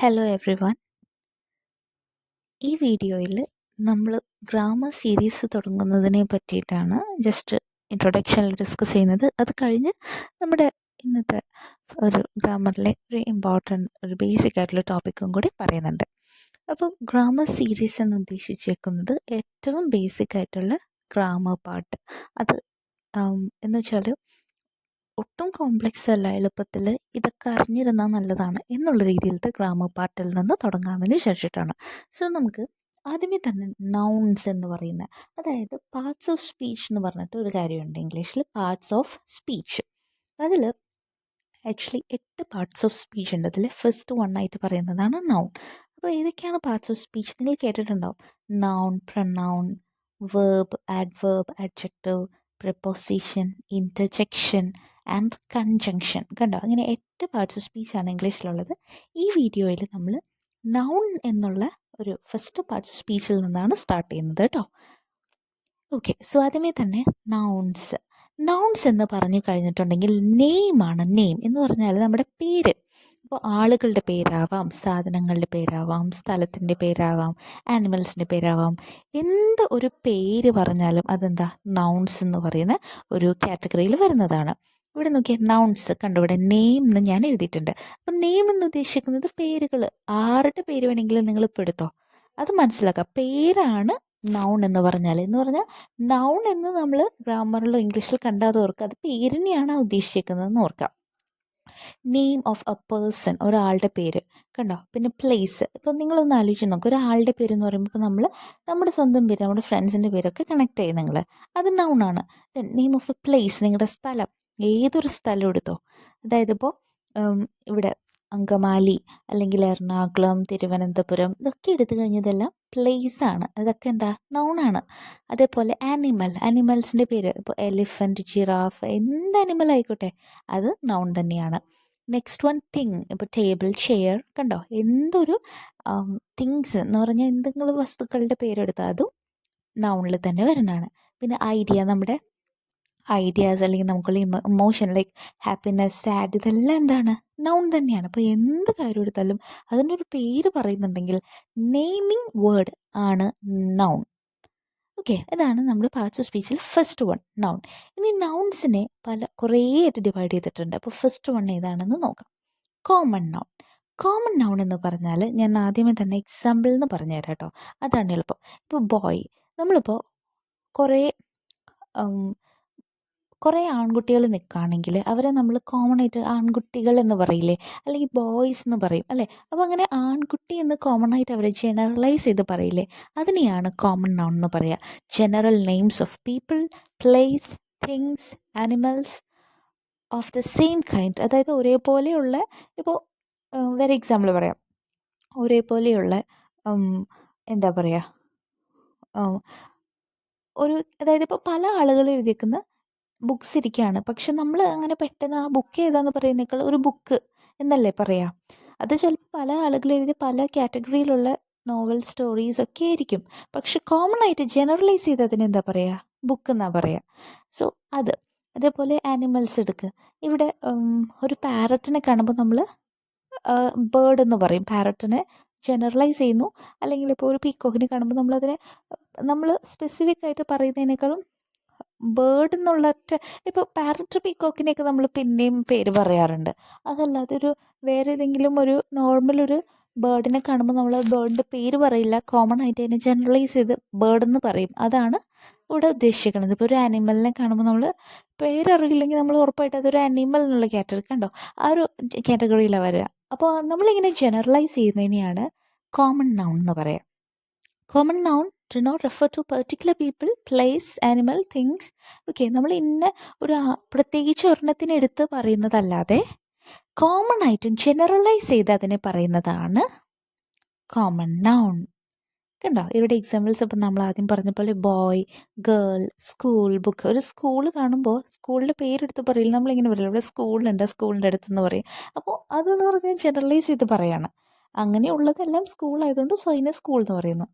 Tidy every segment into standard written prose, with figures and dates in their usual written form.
Hello every one. ഈ വീഡിയോയിൽ നമ്മൾ ഗ്രാമർ സീരീസ് തുടങ്ങുന്നതിനെ പറ്റിയിട്ടാണ് ജസ്റ്റ് ഇൻട്രൊഡക്ഷനിൽ ഡിസ്കസ് ചെയ്യുന്നത്. അത് കഴിഞ്ഞ് നമ്മുടെ ഇന്നത്തെ ഒരു ഗ്രാമറിലെ ഒരു ഇമ്പോർട്ടൻറ്റ് ഒരു ബേസിക് ആയിട്ടുള്ള ടോപ്പിക്കും കൂടി പറയുന്നുണ്ട്. അപ്പോൾ ഗ്രാമർ സീരീസ് എന്ന് ഉദ്ദേശിച്ചേക്കുന്നത് ഏറ്റവും ബേസിക് ആയിട്ടുള്ള ഗ്രാമർ പാർട്ട്. അത് എന്ന് വെച്ചാൽ ഒട്ടും കോംപ്ലക്സ് അല്ല, എളുപ്പത്തിൽ ഇതൊക്കെ അറിഞ്ഞിരുന്നാൽ നല്ലതാണ് എന്നുള്ള രീതിയിലത്തെ ഗ്രാമർ പാർട്ടിൽ നിന്ന് തുടങ്ങാമെന്ന് വിചാരിച്ചിട്ടാണ്. സോ നമുക്ക് ആദ്യമേ തന്നെ നൗൺസ് എന്ന് പറയുന്ന, അതായത് പാർട്സ് ഓഫ് സ്പീച്ച് എന്ന് പറഞ്ഞിട്ട് ഒരു കാര്യമുണ്ട് ഇംഗ്ലീഷിൽ, പാർട്സ് ഓഫ് സ്പീച്ച്. അതിൽ ആക്ച്വലി 8 പാർട്സ് ഓഫ് സ്പീച്ച് ഉണ്ട്. അതിൽ ഫസ്റ്റ് വൺ ആയിട്ട് പറയുന്നതാണ് നൗൺ. അപ്പോൾ ഏതൊക്കെയാണ് പാർട്സ് ഓഫ് സ്പീച്ച് നിങ്ങൾ കേട്ടിട്ടുണ്ടാവും. Noun, pronoun, verb, adverb, adjective, preposition, interjection and conjunction. കണ്ടോ, അങ്ങനെ 8 പാർട്സ് ഓഫ് സ്പീച്ചാണ് ഇംഗ്ലീഷിലുള്ളത്. ഈ വീഡിയോയിൽ നമ്മൾ നൗൺ എന്നുള്ള ഒരു ഫസ്റ്റ് പാർട്സ് ഓഫ് സ്പീച്ചിൽ നിന്നാണ് സ്റ്റാർട്ട് ചെയ്യുന്നത് കേട്ടോ. ഓക്കെ, സോ ആദ്യമേ തന്നെ നൗൺസ്. നൗൺസ് എന്ന് പറഞ്ഞു കഴിഞ്ഞിട്ടുണ്ടെങ്കിൽ നെയിമാണ്. നെയിം എന്ന് പറഞ്ഞാൽ നമ്മുടെ പേര്. ഇപ്പോൾ ആളുകളുടെ പേരാവാം, സാധനങ്ങളുടെ പേരാവാം, സ്ഥലത്തിൻ്റെ പേരാവാം, ആനിമൽസിൻ്റെ പേരാവാം. എന്ത് ഒരു പേര് പറഞ്ഞാലും അതെന്താ, നൗൺസ് എന്ന് പറയുന്ന ഒരു കാറ്റഗറിയിൽ വരുന്നതാണ്. ഇവിടെ നോക്കിയാൽ നൗൺസ് കണ്ടു, ഇവിടെ നെയിം എന്ന് ഞാൻ എഴുതിയിട്ടുണ്ട്. അപ്പം നെയിം എന്ന് ഉദ്ദേശിക്കുന്നത് പേരുകൾ. ആരുടെ പേര് വേണമെങ്കിലും നിങ്ങൾ ഇപ്പോൾ എടുത്തോ, അത് മനസ്സിലാക്കുക. പേരാണ് നൗൺ എന്ന് പറഞ്ഞാൽ നൗൺ എന്ന് നമ്മൾ ഗ്രാമറിലോ ഇംഗ്ലീഷിൽ കണ്ടാതെ ഓർക്കുക, അത് പേരിനെയാണ് ഉദ്ദേശിക്കുന്നതെന്ന് ഓർക്കാം. നെയിം ഓഫ് എ പേഴ്സൺ, ഒരാളുടെ പേര് കണ്ടോ. പിന്നെ പ്ലേസ്, ഇപ്പം നിങ്ങളൊന്ന് ആലോചിച്ച് നോക്കുക, ഒരാളുടെ പേര് എന്ന് പറയുമ്പോൾ ഇപ്പോൾ നമ്മൾ നമ്മുടെ സ്വന്തം പേര്, നമ്മുടെ ഫ്രണ്ട്സിൻ്റെ പേരൊക്കെ കണക്ട് ചെയ്യും നിങ്ങൾ, അത് നൗണാണ്. Then name of a place, നിങ്ങളുടെ സ്ഥലം, ഏതൊരു സ്ഥലം എടുത്തോ. അതായത് ഇപ്പോൾ ഇവിടെ അങ്കമാലി അല്ലെങ്കിൽ എറണാകുളം, തിരുവനന്തപുരം, ഇതൊക്കെ എടുത്തു കഴിഞ്ഞതെല്ലാം പ്ലേസാണ്. അതൊക്കെ എന്താ, നൗണാണ്. അതേപോലെ ആനിമൽസിൻ്റെ പേര്, ഇപ്പോൾ എലിഫൻറ്റ്, ജിറാഫ്, എന്ത് ആനിമൽ ആയിക്കോട്ടെ അത് നൗൺ തന്നെയാണ്. നെക്സ്റ്റ് വൺ തിങ്, ഇപ്പോൾ ടേബിൾ, ചെയർ, കണ്ടോ, എന്തൊരു തിങ്സ് എന്ന് പറഞ്ഞാൽ എന്തെങ്കിലും വസ്തുക്കളുടെ പേരെടുത്താൽ അതും നൗണിൽ തന്നെ വരുന്നതാണ്. പിന്നെ ഐഡിയ, നമ്മുടെ ഐഡിയാസ് അല്ലെങ്കിൽ നമുക്കുള്ള ഇമോഷൻ ലൈക്ക് ഹാപ്പിനെസ്, സാഡ്, ഇതെല്ലാം എന്താണ്, നൗൺ തന്നെയാണ്. അപ്പോൾ എന്ത് കാര്യം എടുത്താലും അതിനൊരു പേര് പറയുന്നുണ്ടെങ്കിൽ നെയിമിങ് വേർഡ് ആണ് നൗൺ. ഓക്കെ, ഇതാണ് നമ്മുടെ പാർട്സ് ഓഫ് സ്പീച്ചിൽ ഫസ്റ്റ് വൺ, നൗൺ. ഇനി നൗൺസിനെ കുറേ ആയിട്ട് ഡിവൈഡ് ചെയ്തിട്ടുണ്ട്. അപ്പോൾ ഫസ്റ്റ് വൺ ഏതാണെന്ന് നോക്കാം. Common noun. കോമൺ നൗൺ എന്ന് പറഞ്ഞാൽ ഞാൻ ആദ്യമേ തന്നെ എക്സാമ്പിൾ എന്ന് പറഞ്ഞു തരാം കേട്ടോ, അതാണ് എളുപ്പം. ഇപ്പോൾ ബോയ്, നമ്മളിപ്പോൾ കുറേ ആൺകുട്ടികൾ നിൽക്കുകയാണെങ്കിൽ അവരെ നമ്മൾ കോമൺ ആയിട്ട് ആൺകുട്ടികൾ എന്ന് പറയില്ലേ, അല്ലെങ്കിൽ ബോയ്സ് എന്ന് പറയും അല്ലേ. അപ്പോൾ അങ്ങനെ ആൺകുട്ടി എന്ന് കോമൺ ആയിട്ട് അവരെ ജനറലൈസ് ചെയ്ത് പറയില്ലേ, അതിനെയാണ് കോമൺ നൗൺ എന്ന് പറയുക. General names of people, place, things, animals of the same kind, അതായത് ഒരേപോലെയുള്ള, ഇപ്പോൾ വേറെ എക്സാമ്പിൾ പറയാം, ഒരേപോലെയുള്ള എന്താ പറയുക, അതായത് ഇപ്പോൾ പല ആളുകൾ എഴുതിയേക്കുന്ന ബുക്സ് ഇരിക്കുകയാണ്, പക്ഷെ നമ്മൾ അങ്ങനെ പെട്ടെന്ന് ആ ബുക്ക് ഏതാന്ന് പറയുന്നേക്കാൾ ഒരു ബുക്ക് എന്നല്ലേ പറയാം. അത് ചിലപ്പോൾ പല ആളുകൾ എഴുതിയ പല കാറ്റഗറിയിലുള്ള നോവൽ സ്റ്റോറീസ് ഒക്കെ ആയിരിക്കും, പക്ഷെ കോമൺ ആയിട്ട് ജനറലൈസ് ചെയ്ത് അതിനെന്താ പറയുക, ബുക്ക് എന്നാ പറയുക. സോ അതേപോലെ ആനിമൽസ് എടുക്കുക. ഇവിടെ ഒരു പാരറ്റിനെ കാണുമ്പോൾ നമ്മൾ ബേർഡ് എന്ന് പറയും, പാരറ്റിനെ ജനറലൈസ് ചെയ്യുന്നു. അല്ലെങ്കിൽ ഇപ്പോൾ ഒരു പീക്കോക്കിനെ കാണുമ്പോൾ നമ്മൾ സ്പെസിഫിക് ആയിട്ട് പറയുന്നതിനേക്കാളും ബേർഡ് എന്നുള്ള ഇപ്പോൾ പാരറ്റ്, പീക്കോക്കിനെയൊക്കെ നമ്മൾ പിന്നെയും പേര് പറയാറുണ്ട്. അതല്ലാതെ വേറെ ഏതെങ്കിലും ഒരു നോർമൽ ഒരു ബേർഡിനെ കാണുമ്പോൾ നമ്മൾ ബേർഡിൻ്റെ പേര് പറയില്ല, കോമൺ ആയിട്ട് അതിനെ ജനറലൈസ് ചെയ്ത് ബേർഡ് എന്ന് പറയും. അതാണ് ഇവിടെ ഉദ്ദേശിക്കുന്നത്. ഇപ്പോൾ ഒരു ആനിമലിനെ കാണുമ്പോൾ നമ്മൾ പേരറിയില്ലെങ്കിൽ നമ്മൾ ഉറപ്പായിട്ട് അതൊരു ആനിമൽ എന്നുള്ള കാറ്റഗറി, കണ്ടോ, ആ ഒരു കാറ്റഗറിയിലാണ് വരിക. അപ്പോൾ നമ്മളിങ്ങനെ ജനറലൈസ് ചെയ്യുന്നതിനെയാണ് കോമൺ നൗൺ എന്ന് പറയാം. Common noun do not refer to particular people, place, animal, things. Okay, നമ്മൾ പ്രത്യേകിച്ച് ഒരെണ്ണത്തിന് എടുത്ത് പറയുന്നതല്ലാതെ കോമൺ ആയിട്ടും ജനറലൈസ് ചെയ്ത് അതിനെ പറയുന്നതാണ് കോമൺ നൗൺ. കണ്ടോ, ഇവിടെ എക്സാമ്പിൾസ് ഇപ്പം നമ്മൾ ആദ്യം പറഞ്ഞ പോലെ ബോയ്, ഗേൾ, സ്കൂൾ, ബുക്ക്. ഒരു സ്കൂൾ കാണുമ്പോൾ സ്കൂളിൻ്റെ പേരെടുത്ത് പറയില്ല, നമ്മളിങ്ങനെ പറയില്ല, ഇവിടെ സ്കൂളുണ്ട്, സ്കൂളിൻ്റെ അടുത്തെന്ന് പറയും. അപ്പോൾ അതെന്ന് പറഞ്ഞാൽ ജനറലൈസ് ചെയ്ത് പറയാണ്. അങ്ങനെയുള്ളതെല്ലാം സ്കൂളായതുകൊണ്ട് സോ അതിനെ സ്കൂൾ എന്ന് പറയുന്നു.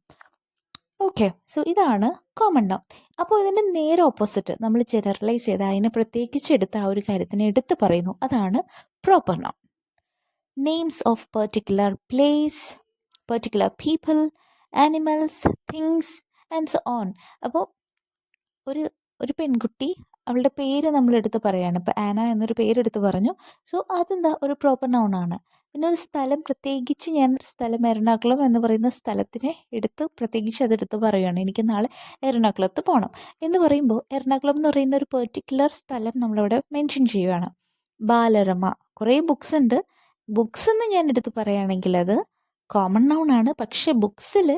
ഓക്കെ, സോ ഇതാണ് കോമൺ നൗൺ. അപ്പോൾ ഇതിൻ്റെ നേരെ ഓപ്പോസിറ്റ്, നമ്മൾ ജനറലൈസ് ചെയ്ത് അതിനെ പ്രത്യേകിച്ച് എടുത്ത് ആ ഒരു കാര്യത്തിനെ എടുത്ത് പറയുന്നു, അതാണ് proper noun. Names of particular place, particular people, animals, things and so on. അപ്പോൾ ഒരു ഒരു പെൺകുട്ടി അവളുടെ പേര് നമ്മളെടുത്ത് പറയാണ്. ഇപ്പോൾ ആന എന്നൊരു പേരെടുത്ത് പറഞ്ഞു. സോ അതെന്താ ഒരു പ്രോപ്പർ നൗണാണ്. പിന്നെ ഒരു സ്ഥലം, പ്രത്യേകിച്ച് ഞാനൊരു സ്ഥലം എറണാകുളം എന്ന് പറയുന്ന സ്ഥലത്തിനെ പ്രത്യേകിച്ച് അതെടുത്ത് പറയുകയാണ്. എനിക്ക് നാളെ എറണാകുളത്ത് പോകണം എന്ന് പറയുമ്പോൾ എറണാകുളം എന്ന് പറയുന്ന ഒരു പെർട്ടിക്കുലർ സ്ഥലം നമ്മളവിടെ മെൻഷൻ ചെയ്യുകയാണ്. ബാലരമ, കുറേ ബുക്സ് ഉണ്ട്. ബുക്സ് എന്ന് ഞാൻ എടുത്ത് പറയുകയാണെങ്കിൽ അത് കോമൺ നൗൺ ആണ്. പക്ഷേ ബുക്സിൽ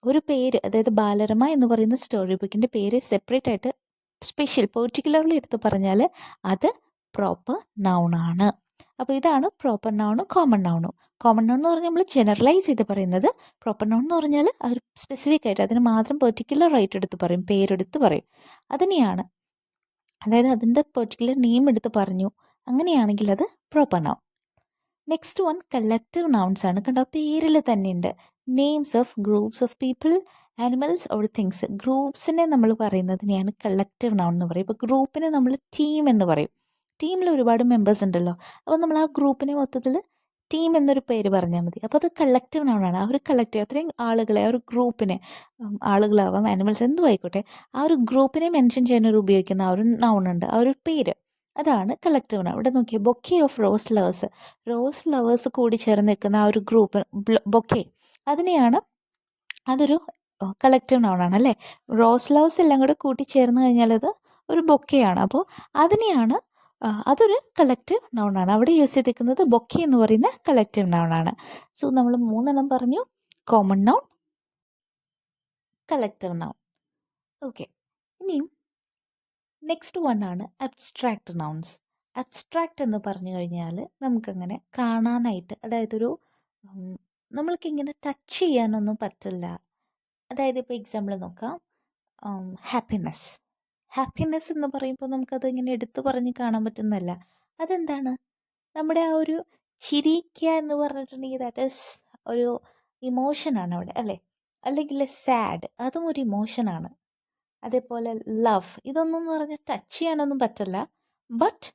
ഒരു പേര്, അതായത് ബാലരമ എന്ന് പറയുന്ന സ്റ്റോറി ബുക്കിൻ്റെ പേര് സെപ്പറേറ്റ് ആയിട്ട് സ്പെഷ്യൽ പെർട്ടിക്കുലർലി എടുത്ത് പറഞ്ഞാൽ അത് പ്രോപ്പർ നൗണാണ്. അപ്പോൾ ഇതാണ് പ്രോപ്പർ നൗണും കോമൺ നൗണും. കോമൺ നൗൺ എന്ന് പറഞ്ഞാൽ നമ്മൾ ജനറലൈസ് ചെയ്ത് പറയുന്നത്. പ്രോപ്പർ നൗൺ എന്ന് പറഞ്ഞാൽ ഒരു സ്പെസിഫിക് ആയിട്ട് അതിന് മാത്രം പെർട്ടിക്കുലർ ആയിട്ട് എടുത്ത് പറയും, പേരെടുത്ത് പറയും. അതിനെയാണ്, അതായത് അതിൻ്റെ പെർട്ടിക്കുലർ നെയിം എടുത്ത് പറഞ്ഞു, അങ്ങനെയാണെങ്കിൽ അത് proper noun. Next one collective nouns ആണ്. കണ്ടോ, പേരിൽ തന്നെ ഉണ്ട്. Names of groups of people, animals or things. ഗ്രൂപ്പ്സിനെ നമ്മൾ പറയുന്നതിനെയാണ് കളക്റ്റീവ് നൗൺ എന്ന് പറയും. ഇപ്പോൾ ഗ്രൂപ്പിനെ നമ്മൾ ടീം എന്ന് പറയും. ടീമിൽ ഒരുപാട് മെമ്പേഴ്സ് ഉണ്ടല്ലോ. അപ്പോൾ നമ്മൾ ആ ഗ്രൂപ്പിനെ മൊത്തത്തിൽ ടീം എന്നൊരു പേര് പറഞ്ഞാൽ മതി. അപ്പോൾ അത് കളക്റ്റീവ് നൗണാണ്. ആ ഒരു കളക്റ്റീവ്, അത്രയും ആളുകളെ, ആ ഒരു ഗ്രൂപ്പിനെ, ആളുകളാവാം ആനിമൽസ് എന്തും ആയിക്കോട്ടെ, ആ ഒരു ഗ്രൂപ്പിനെ മെൻഷൻ ചെയ്യാനൊരു ഉപയോഗിക്കുന്ന ആ ഒരു നൗണുണ്ട്, ആ ഒരു പേര്, അതാണ് കളക്റ്റീവ് നൗൺ. ഇവിടെ നോക്കിയാൽ bouquet of rows lovers, rose lovers കൂടി ചേർന്ന് നിൽക്കുന്ന ആ ഒരു ഗ്രൂപ്പ് ബൊക്കെ, അതിനെയാണ്, അതൊരു കളക്റ്റീവ് നൗണാണ് അല്ലേ. റോസ് ലവേഴ്സ് എല്ലാം കൂടെ കൂട്ടി ചേർന്ന് കഴിഞ്ഞാൽ അത് ഒരു ബൊക്കെയാണ്. അപ്പോൾ അതിനെയാണ്, അതൊരു കളക്റ്റീവ് നൗണാണ്. അവിടെ യൂസ് ചെയ്തിരിക്കുന്നത് ബൊക്കെ എന്ന് പറയുന്ന കളക്റ്റീവ് നൗണാണ്. സോ നമ്മൾ 3 പറഞ്ഞു: common noun, collective noun. Okay, ഇനിയും നെക്സ്റ്റ് വൺ ആണ് അബ്സ്ട്രാക്റ്റ് നൗൺസ്. അബ്സ്ട്രാക്റ്റ് എന്ന് പറഞ്ഞു കഴിഞ്ഞാൽ നമുക്കങ്ങനെ കാണാനായിട്ട്, അതായത് ഒരു നമ്മൾക്കിങ്ങനെ ടച്ച് ചെയ്യാനൊന്നും പറ്റില്ല. അതായത് ഇപ്പോൾ എക്സാമ്പിൾ നോക്കാം, ഹാപ്പിനെസ്. ഹാപ്പിനെസ് എന്ന് പറയുമ്പോൾ നമുക്കത് ഇങ്ങനെ എടുത്തു പറഞ്ഞ് കാണാൻ പറ്റുന്നതല്ല. അതെന്താണ്, നമ്മുടെ ആ ഒരു ചിരിക്കുക എന്ന് പറഞ്ഞിട്ടുണ്ടെങ്കിൽ ദാറ്റ് ഈസ് ഒരു ഇമോഷനാണ് അവിടെ അല്ലേ. അല്ലെങ്കിൽ സാഡ്, അതും ഒരു ഇമോഷനാണ്. അതേപോലെ ലവ്, ഇതൊന്നും എന്ന് പറഞ്ഞാൽ ടച്ച് ചെയ്യാനൊന്നും പറ്റില്ല, ബട്ട്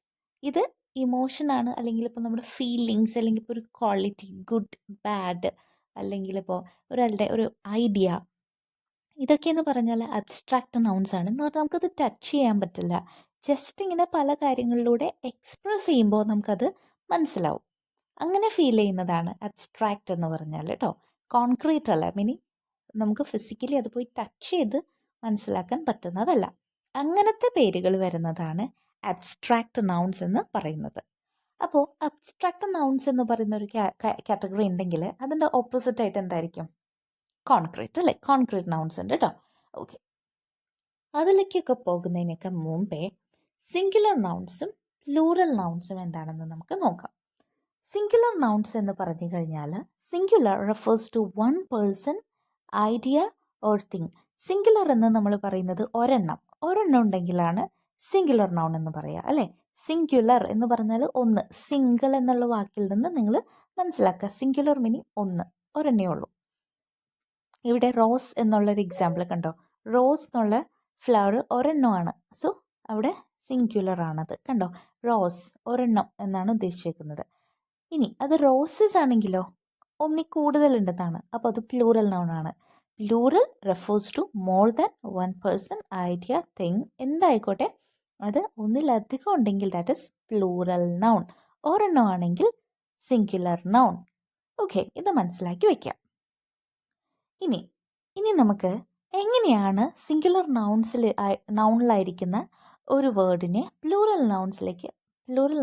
ഇത് ഇമോഷനാണ്. അല്ലെങ്കിൽ ഇപ്പോൾ നമ്മുടെ ഫീലിങ്സ്, അല്ലെങ്കിൽ ഇപ്പോൾ ഒരു ക്വാളിറ്റി, ഗുഡ് ബാഡ്, അല്ലെങ്കിൽ ഇപ്പോൾ ഒരാളുടെ ഒരു ഐഡിയ, ഇതൊക്കെയെന്ന് പറഞ്ഞാൽ അബ്സ്ട്രാക്റ്റ് നൗൺസ് ആണ്. എന്ന് പറഞ്ഞാൽ നമുക്കത് ടച്ച് ചെയ്യാൻ പറ്റില്ല. ജസ്റ്റ് ഇങ്ങനെ പല കാര്യങ്ങളിലൂടെ എക്സ്പ്രസ് ചെയ്യുമ്പോൾ നമുക്കത് മനസ്സിലാവും. അങ്ങനെ ഫീൽ ചെയ്യുന്നതാണ് അബ്സ്ട്രാക്റ്റ് എന്ന് പറഞ്ഞാൽ കേട്ടോ. കോൺക്രീറ്റ് അല്ല, മീനിങ് നമുക്ക് ഫിസിക്കലി അത് പോയി ടച്ച് ചെയ്ത് മനസ്സിലാക്കാൻ പറ്റുന്നതല്ല. അങ്ങനത്തെ പേരുകൾ വരുന്നതാണ് അബ്സ്ട്രാക്റ്റ് നൗൺസ് എന്ന് പറയുന്നത്. അപ്പോൾ അബ്സ്ട്രാക്റ്റ് നൗൺസ് എന്ന് പറയുന്ന ഒരു കാറ്റഗറി ഉണ്ടെങ്കിൽ അതിൻ്റെ ഓപ്പോസിറ്റ് ആയിട്ട് എന്തായിരിക്കും? കോൺക്രീറ്റ് അല്ലേ. കോൺക്രീറ്റ് നൗൺസ് ഉണ്ട് കേട്ടോ. ഓക്കെ, അതിലേക്കൊക്കെ പോകുന്നതിനൊക്കെ മുമ്പേ സിംഗുലർ നൗൺസും പ്ലൂറൽ നൗൺസും എന്താണെന്ന് നമുക്ക് നോക്കാം. സിംഗുലർ നൗൺസ് എന്ന് പറഞ്ഞു കഴിഞ്ഞാൽ singular refers to one person, idea or thing. Singular എന്ന് നമ്മൾ പറയുന്നത് ഒരെണ്ണം ഉണ്ടെങ്കിലാണ് സിംഗുലർ നൗൺ എന്ന് പറയുക അല്ലേ. സിംഗുലർ എന്ന് പറഞ്ഞാൽ ഒന്ന്, സിംഗിൾ എന്നുള്ള വാക്കിൽ നിന്ന് നിങ്ങൾ മനസ്സിലാക്കുക. സിംഗുലർ മീനിങ് ഒന്ന്, ഒരെണ്ണേ ഉള്ളൂ. ഇവിടെ റോസ് എന്നുള്ളൊരു എക്സാമ്പിൾ കണ്ടോ, റോസ് എന്നുള്ള ഫ്ലവർ ഒരെണ്ണമാണ്. സോ അവിടെ സിംഗുലർ ആണത്, കണ്ടോ, റോസ് ഒരെണ്ണം എന്നാണ് ഉദ്ദേശിച്ചിരിക്കുന്നത്. ഇനി അത് റോസസ് ആണെങ്കിലോ ഒന്നിൽ കൂടുതലുണ്ടെന്നാണ്, അപ്പോൾ അത് പ്ലൂറൽ നൗൺ ആണ്. Plural refers to more than one person, idea, thing, എന്തായിക്കോട്ടെ അത് ഒന്നിലധികം ഉണ്ടെങ്കിൽ ദാറ്റ് ഇസ് പ്ലൂറൽ നൗൺ. ഒരെണ്ണം ആണെങ്കിൽ സിംഗുലർ നൗൺ. ഓക്കെ, ഇത് മനസ്സിലാക്കി വയ്ക്കാം. ഇനി നമുക്ക് എങ്ങനെയാണ് സിംഗുലർ നൗണിലായിരിക്കുന്ന ഒരു വേർഡിനെ പ്ലൂറൽ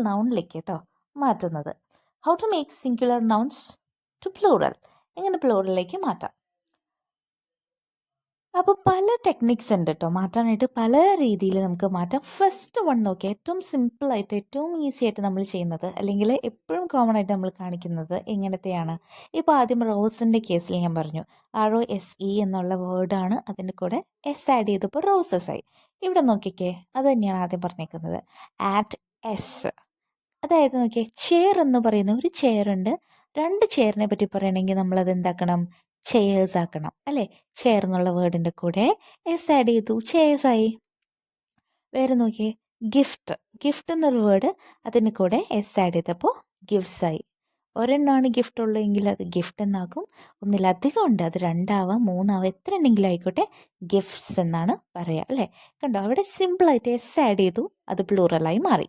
നൗണിലേക്ക് കേട്ടോ മാറ്റുന്നത്. How to make singular nouns to plural, എങ്ങനെ പ്ലൂറലിലേക്ക് മാറ്റാം. അപ്പോൾ പല ടെക്നിക്സ് ഉണ്ട് കേട്ടോ മാറ്റാനായിട്ട്, പല രീതിയിൽ നമുക്ക് മാറ്റാം. ഫസ്റ്റ് വൺ നോക്കിയാൽ ഏറ്റവും സിമ്പിളായിട്ട്, ഏറ്റവും ഈസി ആയിട്ട് നമ്മൾ ചെയ്യുന്നത്, അല്ലെങ്കിൽ എപ്പോഴും കോമൺ ആയിട്ട് നമ്മൾ കാണിക്കുന്നത് എങ്ങനത്തെയാണ്. ഇപ്പോൾ ആദ്യം റോസിൻ്റെ കേസിൽ ഞാൻ പറഞ്ഞു, ROSE എന്നുള്ള വേർഡാണ്, അതിൻ്റെ കൂടെ S ആഡ് ചെയ്തപ്പോൾ റോസസ് ആയി. ഇവിടെ നോക്കിക്കേ, അത് തന്നെയാണ് ആദ്യം പറഞ്ഞേക്കുന്നത്, ആറ്റ് S. അതായത് നോക്കിയേ, ചെയർ എന്ന് പറയുന്ന ഒരു ചെയർ ഉണ്ട്. 2 ചെയറിനെ പറ്റി പറയണമെങ്കിൽ നമ്മളത് എന്താക്കണം, ചെയേഴ്സ് ആക്കണം അല്ലേ. ചെയർ എന്നുള്ള വേർഡിൻ്റെ കൂടെ S ആഡ് ചെയ്തു, ചെയേഴ്സ് ആയി. വേറെ നോക്കിയേ, ഗിഫ്റ്റ് എന്നൊരു വേർഡ്, അതിന് കൂടെ S ആഡ് ചെയ്തപ്പോൾ ഗിഫ്റ്റ്സ് ആയി. ഒരെണ്ണമാണ് ഗിഫ്റ്റ് ഉള്ളതെങ്കിൽ അത് ഗിഫ്റ്റ് എന്നാക്കും. ഒന്നിലധികം ഉണ്ട്, അത് 2 ആവാം 3 ആവാം എത്ര ഉണ്ടെങ്കിലും ആയിക്കോട്ടെ, ഗിഫ്റ്റ്സ് എന്നാണ് പറയുക അല്ലേ. കണ്ടോ, അവിടെ സിമ്പിളായിട്ട് എസ് ആഡ് ചെയ്തു, അത് പ്ലൂറലായി മാറി.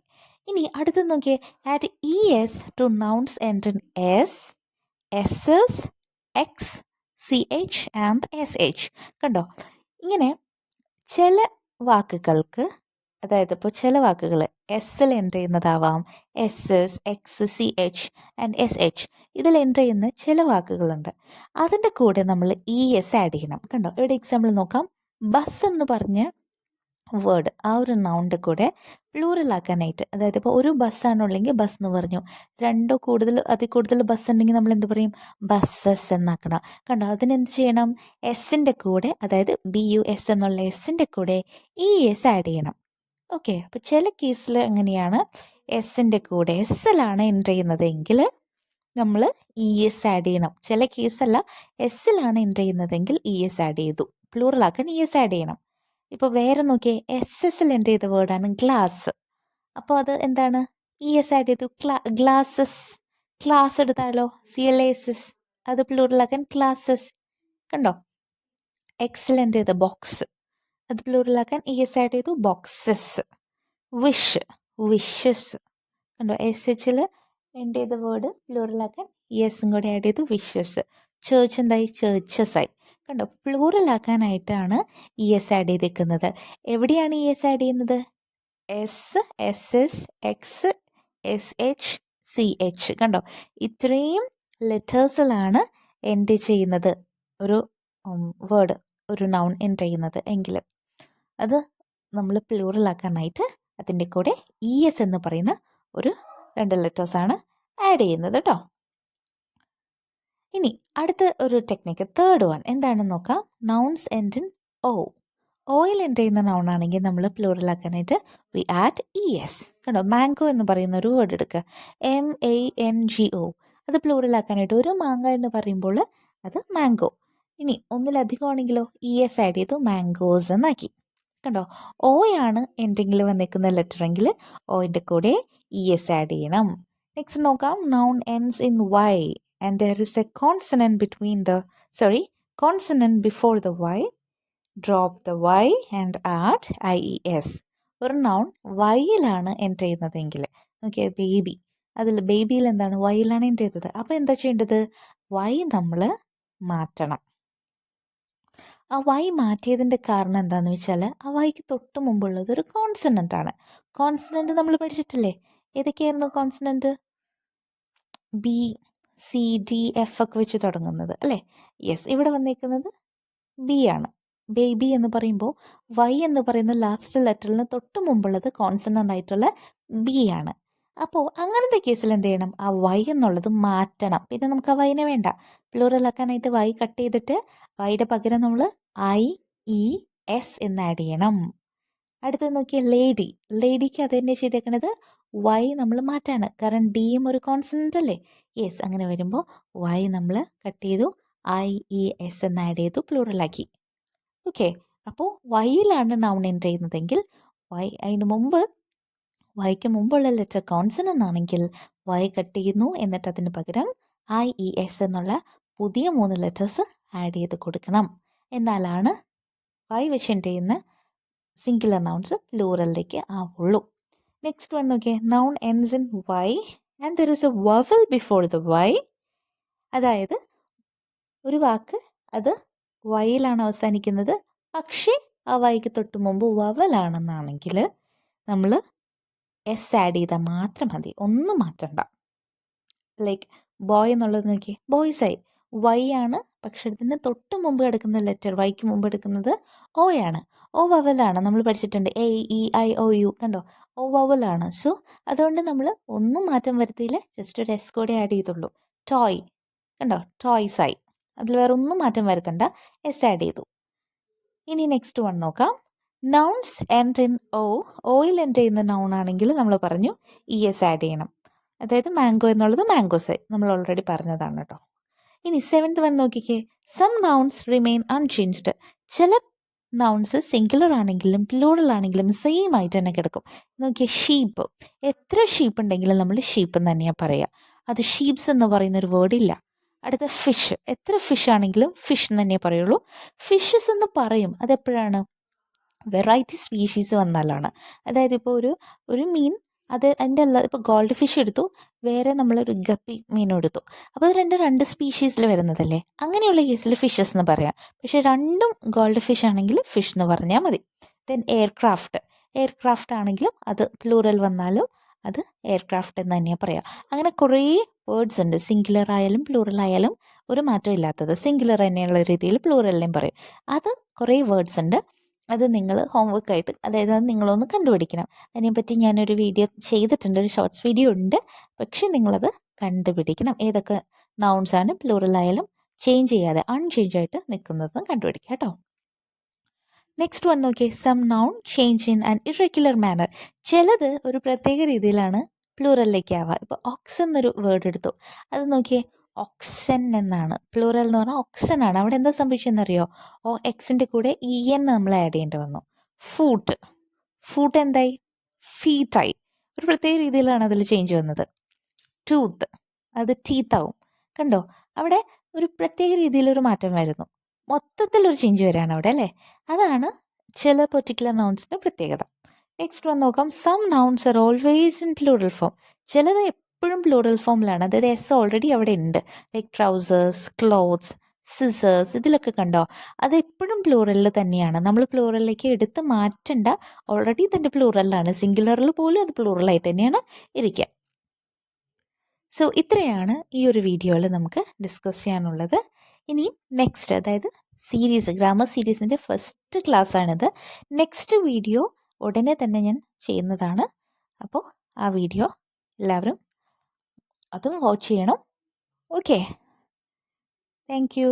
ഇനി അടുത്ത് നോക്കിയേ, add E S to nouns end in S, SS, X, C H and S H. കണ്ടോ, ഇങ്ങനെ ചില വാക്കുകൾക്ക്, അതായത് ഇപ്പോൾ ചില വാക്കുകൾ എസ്സിൽ എൻ്റർ ചെയ്യുന്നതാവാം, S S, X, C H and S H, ഇതിൽ എൻ്റർ ചെയ്യുന്ന ചില വാക്കുകളുണ്ട്. അതിൻ്റെ കൂടെ നമ്മൾ ഇ എസ് ആഡ് ചെയ്യണം. കണ്ടോ, ഇവിടെ എക്സാമ്പിൾ നോക്കാം. ബസ് എന്ന് പറഞ്ഞ വേർഡ്, ആ ഒരു നൗണിൻ്റെ കൂടെ പ്ലൂറലാക്കാനായിട്ട്, അതായത് ഇപ്പോൾ ഒരു ബസ്സാണുള്ളെങ്കിൽ ബസ് എന്ന് പറഞ്ഞു, 2 അതിൽ കൂടുതൽ ബസ് ഉണ്ടെങ്കിൽ നമ്മൾ എന്ത് പറയും, ബസ്സസ് എന്നാക്കണം. കണ്ടോ, അതിനെന്ത് ചെയ്യണം, എസിൻ്റെ കൂടെ, അതായത് BUS എന്നുള്ള എസിൻ്റെ കൂടെ ഇ എസ് ആഡ് ചെയ്യണം. ഓക്കെ, അപ്പോൾ ചില കേസിൽ എങ്ങനെയാണ്, എസിൻ്റെ കൂടെ എസ്സിലാണ് എൻ്റർ ചെയ്യുന്നതെങ്കിൽ നമ്മൾ ഇ എസ് ആഡ് ചെയ്യണം. ചില കേസല്ല, എസ്സിലാണ് എൻ്റർ ചെയ്യുന്നതെങ്കിൽ ഇ എസ് ആഡ് ചെയ്തു. പ്ലൂറലാക്കാൻ ഇ എസ് ആഡ് ചെയ്യണം. ഇപ്പോൾ വേറെ നോക്കിയേ, എസ് എൻ്റർ ചെയ്ത വേർഡാണ് ഗ്ലാസ്. അപ്പോൾ അത് എന്താണ്, ഇ എസ് ആഡ് ചെയ്തു, ഗ്ലാസസ്. ക്ലാസ് എടുത്താലോ, CLASS, അത് പ്ലൂറലാക്കാൻ ക്ലാസസ്. കണ്ടോ, എക്സലൻ്റ് ചെയ്ത ബോക്സ്, അത് പ്ലൂറലാക്കാൻ ഇ എസ് ആഡ് ചെയ്തു, ബോക്സസ്. Wish, wishes. കണ്ടോ, SHൽ എൻ്റർ ചെയ്ത വേർഡ് പ്ലൂറലാക്കാൻ എസും കൂടെ ആഡ് ചെയ്തു, വിഷസ്. ചേർച്ച് എന്തായി, ചേർച്ചസ് ആയി. കണ്ടോ, പ്ലൂറലാക്കാനായിട്ടാണ് ഇ എസ് ആഡ് ചെയ്തേക്കുന്നത്. എവിടെയാണ് ഇ എസ് ആഡ് ചെയ്യുന്നത്, S, SS, X, SH, CH. കണ്ടോ, ഇത്രയും ലെറ്റേഴ്സിലാണ് എൻ്റർ ചെയ്യുന്നത് ഒരു വേർഡ്, ഒരു നൗൺ എൻ്റർ ചെയ്യുന്നത് എങ്കിൽ അത് നമ്മൾ പ്ലൂറലാക്കാനായിട്ട് അതിൻ്റെ കൂടെ ഇ എസ് എന്ന് പറയുന്ന ഒരു 2 ലെറ്റേഴ്സാണ് ആഡ് ചെയ്യുന്നത് കേട്ടോ. ഇനി അടുത്ത ഒരു ടെക്നിക്ക്, തേർഡ് വൺ എന്താണെന്ന് നോക്കാം. Nouns end in O. Oil enter ചെയ്യുന്ന നൗൺ ആണെങ്കിൽ നമ്മൾ പ്ലൂറലാക്കാനായിട്ട് വി ആഡ് ഇ എസ്. കണ്ടോ, മാംഗോ എന്ന് പറയുന്ന ഒരു വേർഡ് എടുക്കുക, MANGO. അത് പ്ലൂറലാക്കാനായിട്ട് ഒരു മാങ്ങ എന്ന് പറയുമ്പോൾ അത് മാംഗോ. ഇനി ഒന്നിലധികം ആണെങ്കിലോ ഇ എസ് ആഡ് ചെയ്തു, മാംഗോസ് എന്നാക്കി. കണ്ടോ, ഓയാണ് എന്തെങ്കിലും വന്നിരിക്കുന്ന ലെറ്റർ എങ്കിൽ ഓയിൻ്റെ കൂടെ ഇ എസ് ആഡ് ചെയ്യണം. നെക്സ്റ്റ് നോക്കാം, noun ends in Y and there is a consonant before the Y. Drop the Y and add IES. ഒരു നൗൺ വൈയിലാണ് എൻ്റർ ചെയ്യുന്നതെങ്കിൽ, ഓക്കെ, ബേബി, അതിൽ ബേബിയിൽ എന്താണ്, വൈയിലാണ് എൻ്റർ ചെയ്തത്. അപ്പോൾ എന്താ ചെയ്യേണ്ടത്, വൈ നമ്മൾ മാറ്റണം. ആ വൈ മാറ്റിയതിൻ്റെ കാരണം എന്താണെന്ന് വെച്ചാൽ, ആ വൈക്ക് തൊട്ട് മുമ്പുള്ളത് ഒരു കോൺസണൻ്റ് ആണ്. കോൺസണൻ്റ് നമ്മൾ പഠിച്ചിട്ടില്ലേ, ഏതൊക്കെയായിരുന്നു കോൺസണൻ്റ്, BCDF ഒക്കെ വെച്ച് തുടങ്ങുന്നത് അല്ലേ. യെസ്, ഇവിടെ വന്നിരിക്കുന്നത് ബി ആണ്. ബേബി എന്ന് പറയുമ്പോൾ വൈ എന്ന് പറയുന്ന ലാസ്റ്റ് ലെറ്ററിന് തൊട്ട് മുമ്പുള്ളത് കോൺസണൻ്റ് ആയിട്ടുള്ള ബി ആണ്. അപ്പോൾ അങ്ങനത്തെ കേസിൽ എന്ത് ചെയ്യണം, ആ വൈ എന്നുള്ളത് മാറ്റണം. പിന്നെ നമുക്ക് ആ വൈനെ വേണ്ട, പ്ലൂറലാക്കാനായിട്ട് വൈ കട്ട് ചെയ്തിട്ട് വൈയുടെ പകരം നമ്മൾ IES എന്ന് ആഡ് ചെയ്യണം. അടുത്തത് നോക്കിയാൽ ലേഡി, ലേഡിക്ക് അത് തന്നെ ചെയ്തേക്കണത് വൈ നമ്മൾ മാറ്റാണ്, കാരണം ഡിയും ഒരു കോൺസണൻ്റ് അല്ലേ. യെസ്, അങ്ങനെ വരുമ്പോൾ വൈ നമ്മൾ കട്ട് ചെയ്തു, IES എന്ന് ആഡ് ചെയ്തു, പ്ലൂറലാക്കി. ഓക്കെ, അപ്പോൾ വൈയിലാണ് നൗൺ എൻ്റർ ചെയ്യുന്നതെങ്കിൽ വൈക്ക് മുമ്പുള്ള ലെറ്റർ കോൺസണൻ്റ് ആണെങ്കിൽ വൈ കട്ട് ചെയ്യുന്നു, എന്നിട്ട് അതിന് പകരം IES എന്നുള്ള പുതിയ 3 ലെറ്റേഴ്സ് ആഡ് ചെയ്ത് കൊടുക്കണം. എന്നാലാണ് വൈ വെച്ച് എൻ്റർ ചെയ്യുന്ന സിംഗുലർ നൗൺസ് പ്ലൂറലിലേക്ക് ആവുള്ളൂ. നെക്സ്റ്റ് വൺ നോക്കിയേ, noun ends in Y and there is A vowel before the Y. അതായത് ഒരു വാക്ക് അത് വൈയിലാണ് അവസാനിക്കുന്നത്, പക്ഷേ ആ വൈക്ക് തൊട്ട് മുമ്പ് വവലാണെന്നാണെങ്കിൽ നമ്മൾ എസ് ആഡ് ചെയ്താൽ മാത്രം മതി, ഒന്നും മാറ്റണ്ട. ലൈക്ക് ബോയ് എന്നുള്ളത് നോക്കി, ബോയ്സായി, വൈ ആണ്, പക്ഷെ ഇതിന് തൊട്ട് മുമ്പ് കിടക്കുന്ന ലെറ്റർ, വൈക്ക് മുമ്പ് എടുക്കുന്നത് O ആണ്. O വവലാണ്, നമ്മൾ പഠിച്ചിട്ടുണ്ട്, AEIOU. കണ്ടോ, O വവലാണ്. സോ അതുകൊണ്ട് നമ്മൾ ഒന്നും മാറ്റം വരുത്തിയില്ല, ജസ്റ്റ് ഒരു എസ് കൂടെ ആഡ് ചെയ്തുള്ളൂ. ടോയ്, കണ്ടോ, ടോയ്സായി, അതിൽ വേറെ ഒന്നും മാറ്റം വരുത്തണ്ട, എസ് ആഡ് ചെയ്തു. ഇനി നെക്സ്റ്റ് വൺ നോക്കാം, nouns end in O. Oil end ചെയ്യുന്ന നൗൺ ആണെങ്കിൽ നമ്മൾ പറഞ്ഞു ES ആഡ് ചെയ്യണം. അതായത് മാംഗോ എന്നുള്ളത് മാംഗോസായി, നമ്മൾ ഓൾറെഡി പറഞ്ഞതാണ് കേട്ടോ. ഇനി 7th വൺ നോക്കിക്കേ, സം നൗൺസ് റിമെയിൻ അൺചേഞ്ച്ഡ്. ചില നൗൺസ് സിംഗുലർ ആണെങ്കിലും പ്ലൂറൽ ആണെങ്കിലും സെയിം ആയിട്ട് തന്നെ കിടക്കും. നോക്കിയേ, ഷീപ്പ്, എത്ര ഷീപ്പ് ഉണ്ടെങ്കിലും നമ്മൾ ഷീപ്പ് എന്ന് തന്നെയാണ് പറയുക. അത് ഷീപ്സ് എന്ന് പറയുന്നൊരു വേർഡില്ല. അടുത്ത ഫിഷ്, എത്ര ഫിഷ് ആണെങ്കിലും ഫിഷ് എന്ന് തന്നെ പറയുള്ളൂ. ഫിഷസ് എന്ന് പറയും, അതെപ്പോഴാണ് വെറൈറ്റി സ്പീഷീസ് വന്നാലാണ്. അതായത് ഇപ്പോൾ ഒരു മീൻ, അത് അതിൻ്റെ അല്ല, ഇപ്പോൾ ഗോൾഡ് ഫിഷ് എടുത്തു, വേറെ നമ്മളൊരു ഗപ്പി മീനും എടുത്തു, അപ്പോൾ അത് രണ്ട് സ്പീഷീസിൽ വരുന്നതല്ലേ. അങ്ങനെയുള്ള കേസിൽ ഫിഷസ് എന്ന് പറയാം. പക്ഷെ രണ്ടും ഗോൾഡ് ഫിഷ് ആണെങ്കിൽ ഫിഷ് എന്ന് പറഞ്ഞാൽ മതി. ദെൻ എയർക്രാഫ്റ്റ് ആണെങ്കിലും അത് പ്ലൂറൽ വന്നാലും അത് എയർക്രാഫ്റ്റ് എന്ന് തന്നെയാണ് പറയാം. അങ്ങനെ കുറേ വേർഡ്സ് ഉണ്ട്, സിംഗുലർ ആയാലും പ്ലൂറൽ ആയാലും ഒരു മാറ്റം ഇല്ലാത്തത്. സിംഗുലർ തന്നെയുള്ള രീതിയിൽ പ്ലൂറലിനെയും പറയും. അത് കുറേ വേർഡ്സ് ഉണ്ട്. അത് നിങ്ങൾ ഹോംവർക്കായിട്ട്, അതായത് അത് നിങ്ങളൊന്ന് കണ്ടുപിടിക്കണം. അതിനെപ്പറ്റി ഞാനൊരു വീഡിയോ ചെയ്തിട്ടുണ്ട്, ഒരു ഷോർട്സ് വീഡിയോ ഉണ്ട്. പക്ഷെ നിങ്ങളത് കണ്ടുപിടിക്കണം, ഏതൊക്കെ നൗൺസാണ് പ്ലൂറൽ ആയാലും ചേഞ്ച് ചെയ്യാതെ അൺചേഞ്ച് ആയിട്ട് നിൽക്കുന്നതെന്ന് കണ്ടുപിടിക്കുക കേട്ടോ. നെക്സ്റ്റ് വൺ നോക്കിയേ, some noun change in an irregular manner. ചിലത് ഒരു പ്രത്യേക രീതിയിലാണ് പ്ലൂറലിലേക്ക് ആവുക. ഇപ്പോൾ ഓക്സ് എന്നൊരു വേർഡ് എടുത്തു, അത് നോക്കിയേ, ഓക്സൻ എന്നാണ്. പ്ലൂറൽ എന്ന് പറഞ്ഞാൽ ഓക്സൻ ആണ്. അവിടെ എന്താ സംഭവിച്ചെന്നറിയോ? എക്സിൻ്റെ കൂടെ en നമ്മൾ ആഡ് ചെയ്യേണ്ടി വന്നു. ഫൂട്ട് എന്തായി? ഫീറ്റായി. ഒരു പ്രത്യേക രീതിയിലാണ് അതിൽ ചേഞ്ച് വന്നത്. ടൂത്ത്, അത് ടീത്താവും. കണ്ടോ, അവിടെ ഒരു പ്രത്യേക രീതിയിലൊരു മാറ്റം വരുന്നു. മൊത്തത്തിലൊരു ചേഞ്ച് വരികയാണ് അവിടെ, അല്ലേ? അതാണ് ചില പെർട്ടിക്കുലർ നൗൺസിൻ്റെ പ്രത്യേകത. നെക്സ്റ്റ് വന്ന് നോക്കാം, some nouns are always in plural form. ചിലത് എപ്പോഴും പ്ലൂറൽ ഫോമിലാണ്, അതായത് എസ് ഓൾറെഡി അവിടെ ഉണ്ട്. ലൈക്ക് ട്രൗസേഴ്സ്, ക്ലോത്ത്സ്, സിസേഴ്സ്, ഇതിലൊക്കെ കണ്ടോ, അത് എപ്പോഴും പ്ലൂറലിൽ തന്നെയാണ്. നമ്മൾ പ്ലൂറലിലേക്ക് എടുത്ത് മാറ്റണ്ട, ഓൾറെഡി ഇതിൻ്റെ പ്ലൂറലിലാണ്. സിംഗുലറിൽ പോലും അത് പ്ലൂറലായിട്ട് തന്നെയാണ് ഇരിക്കുക. സോ ഇത്രയാണ് ഈ ഒരു വീഡിയോയിൽ നമുക്ക് ഡിസ്കസ് ചെയ്യാനുള്ളത്. ഇനി നെക്സ്റ്റ്, അതായത് സീരീസ്, ഗ്രാമർ സീരീസിൻ്റെ ഫസ്റ്റ് ക്ലാസ്സാണിത്. നെക്സ്റ്റ് വീഡിയോ ഉടനെ തന്നെ ഞാൻ ചെയ്യുന്നതാണ്. അപ്പോൾ ആ വീഡിയോ എല്ലാവരും അതും വാച്ച് ചെയ്യണം. Okay, thank you.